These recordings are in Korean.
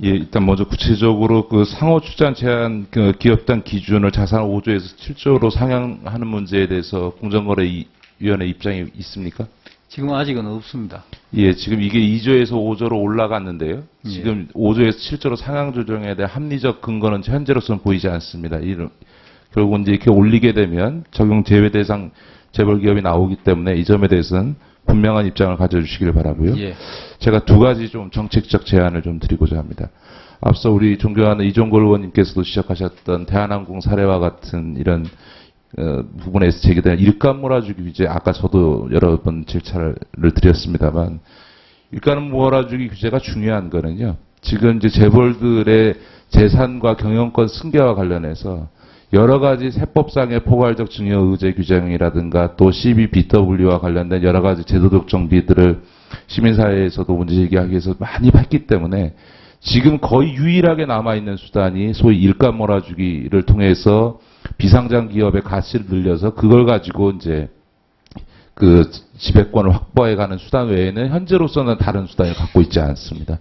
예, 일단 먼저 구체적으로 그 상호 출자 제한 그 기업단 기준을 자산 5조에서 7조로 상향하는 문제에 대해서 공정거래위원회 입장이 있습니까? 지금 아직은 없습니다. 예, 지금 이게 2조에서 5조로 올라갔는데요. 예. 지금 5조에서 7조로 상향 조정에 대한 합리적 근거는 현재로서는 보이지 않습니다. 결국 이제 이렇게 올리게 되면 적용 제외 대상 재벌 기업이 나오기 때문에 이 점에 대해서는 분명한 입장을 가져주시길 바라고요. 예. 제가 두 가지 좀 정책적 제안을 좀 드리고자 합니다. 앞서 우리 존경하는 이종걸 의원님께서도 지적하셨던 대한항공 사례와 같은 이런 부분에서 제기된 일감 몰아주기 규제, 아까 저도 여러 번 질차를 드렸습니다만, 일감 몰아주기 규제가 중요한 거는요, 지금 이제 재벌들의 재산과 경영권 승계와 관련해서 여러 가지 세법상의 포괄적 증여 의제 규정이라든가 또 CBBW와 관련된 여러 가지 제도적 정비들을 시민사회에서도 문제 제기하기 위해서 많이 했기 때문에 지금 거의 유일하게 남아있는 수단이 소위 일감 몰아주기를 통해서 비상장 기업의 가치를 늘려서 그걸 가지고 이제 그 지배권을 확보해가는 수단 외에는 현재로서는 다른 수단을 갖고 있지 않습니다.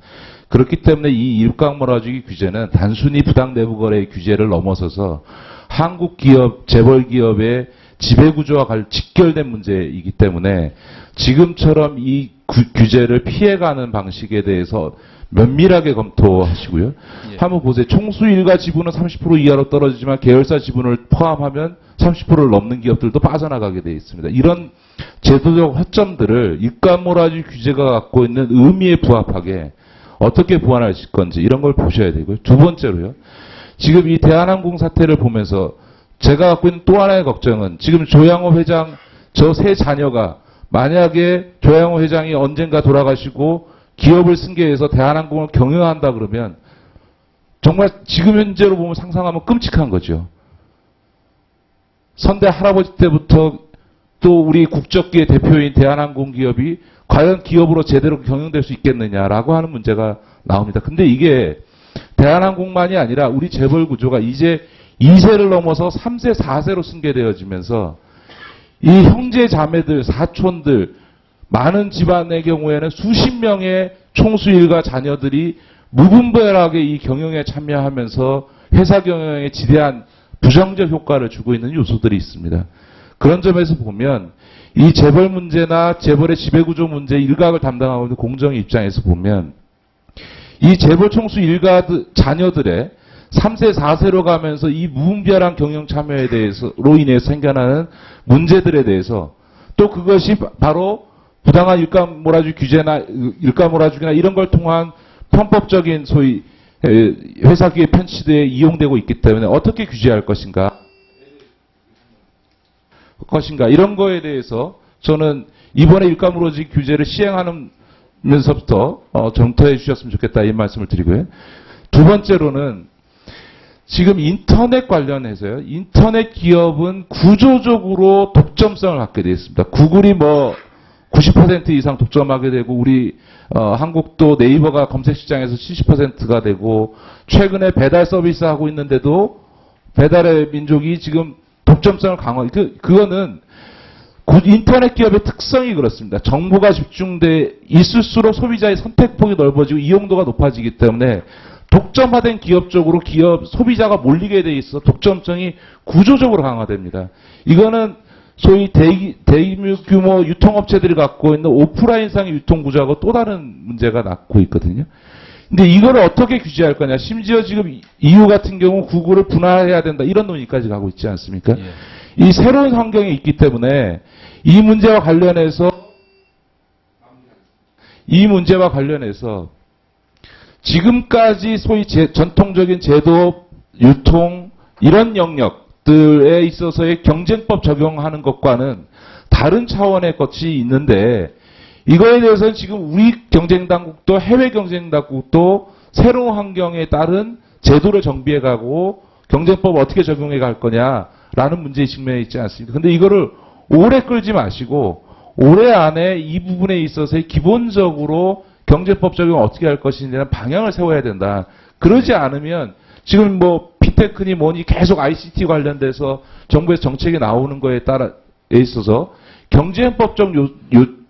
그렇기 때문에 이 일감 몰아주기 규제는 단순히 부당 내부 거래 규제를 넘어서서 한국 기업, 재벌 기업의 지배구조와 직결된 문제이기 때문에 지금처럼 이 규제를 피해가는 방식에 대해서 면밀하게 검토하시고요. 예. 한번 보세요. 총수 일가 지분은 30% 이하로 떨어지지만 계열사 지분을 포함하면 30%를 넘는 기업들도 빠져나가게 되어 있습니다. 이런 제도적 허점들을 일감 몰아주기 규제가 갖고 있는 의미에 부합하게 어떻게 보완하실 건지 이런 걸 보셔야 되고요. 두 번째로요. 지금 이 대한항공 사태를 보면서 제가 갖고 있는 또 하나의 걱정은 지금 조양호 회장 저 세 자녀가 만약에 조양호 회장이 언젠가 돌아가시고 기업을 승계해서 대한항공을 경영한다 그러면 정말 지금 현재로 보면 상상하면 끔찍한 거죠. 선대 할아버지 때부터 또 우리 국적기의 대표인 대한항공 기업이 과연 기업으로 제대로 경영될 수 있겠느냐라고 하는 문제가 나옵니다. 근데 이게 대한항공만이 아니라 우리 재벌 구조가 이제 2세를 넘어서 3세, 4세로 승계되어지면서 이 형제 자매들, 사촌들, 많은 집안의 경우에는 수십 명의 총수 일가 자녀들이 무분별하게 이 경영에 참여하면서 회사 경영에 지대한 부정적 효과를 주고 있는 요소들이 있습니다. 그런 점에서 보면 이 재벌 문제나 재벌의 지배구조 문제 일각을 담당하고 있는 공정의 입장에서 보면 이 재벌 총수 일가 자녀들의 3세, 4세로 가면서 이 무분별한 경영 참여에 대해서로 인해서 생겨나는 문제들에 대해서 또 그것이 바로 부당한 일감 몰아주기 규제나 일감 몰아주기나 이런 걸 통한 편법적인 소위 회사기의 편취대에 이용되고 있기 때문에 어떻게 규제할 것인가 이런 거에 대해서 저는 이번에 일감 몰아주기 규제를 시행하면서부터 검토해 주셨으면 좋겠다 이 말씀을 드리고요. 두 번째로는 지금 인터넷 관련해서요. 인터넷 기업은 구조적으로 독점성을 갖게 되어 있습니다. 구글이 뭐 90% 이상 독점하게 되고 우리 한국도 네이버가 검색 시장에서 70%가 되고 최근에 배달 서비스 하고 있는데도 배달의 민족이 지금 독점성을 그거는 인터넷 기업의 특성이 그렇습니다. 정보가 집중돼 있을수록 소비자의 선택폭이 넓어지고 이용도가 높아지기 때문에 독점화된 기업 쪽으로 소비자가 몰리게 돼 있어 독점성이 구조적으로 강화됩니다. 이거는 소위 대규모 유통업체들이 갖고 있는 오프라인상의 유통구조하고 또 다른 문제가 낳고 있거든요. 근데 이걸 어떻게 규제할 거냐. 심지어 지금 EU 같은 경우 구글을 분할해야 된다. 이런 논의까지 가고 있지 않습니까? 예. 이 새로운 환경이 있기 때문에 이 문제와 관련해서 지금까지 소위 전통적인 제도, 유통 이런 영역들에 있어서의 경쟁법 적용하는 것과는 다른 차원의 것이 있는데 이거에 대해서는 지금 우리 경쟁당국도 해외 경쟁당국도 새로운 환경에 따른 제도를 정비해가고 경쟁법을 어떻게 적용해 갈 거냐라는 문제에 직면해 있지 않습니까? 근데 이거를 오래 끌지 마시고 올해 안에 이 부분에 있어서 기본적으로 경제법 적용을 어떻게 할 것인지는 방향을 세워야 된다. 그러지 않으면 지금 뭐 피테크니 뭐니 계속 ICT 관련돼서 정부에서 정책이 나오는 거에 따라 있어서 경쟁법적 요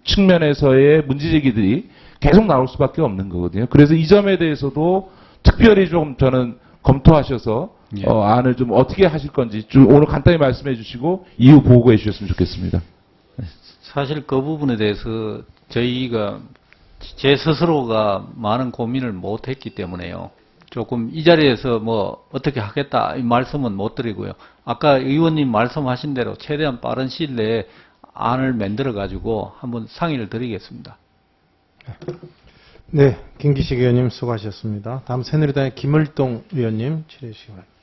측면에서의 문제제기들이 계속 나올 수밖에 없는 거거든요. 그래서 이 점에 대해서도 특별히 좀 저는 검토하셔서 예. 안을 좀 어떻게 하실 건지 좀 오늘 간단히 말씀해 주시고 이후 보고해 주셨으면 좋겠습니다. 사실 그 부분에 대해서 저희가 제 스스로가 많은 고민을 못 했기 때문에요. 조금 이 자리에서 뭐 어떻게 하겠다 이 말씀은 못 드리고요. 아까 의원님 말씀하신 대로 최대한 빠른 시일 내에 안을 만들어 가지고 한번 상의를 드리겠습니다. 네, 김기식 의원님 수고하셨습니다. 다음 새누리당의 김을동 의원님 질의해 주시기 바랍니다.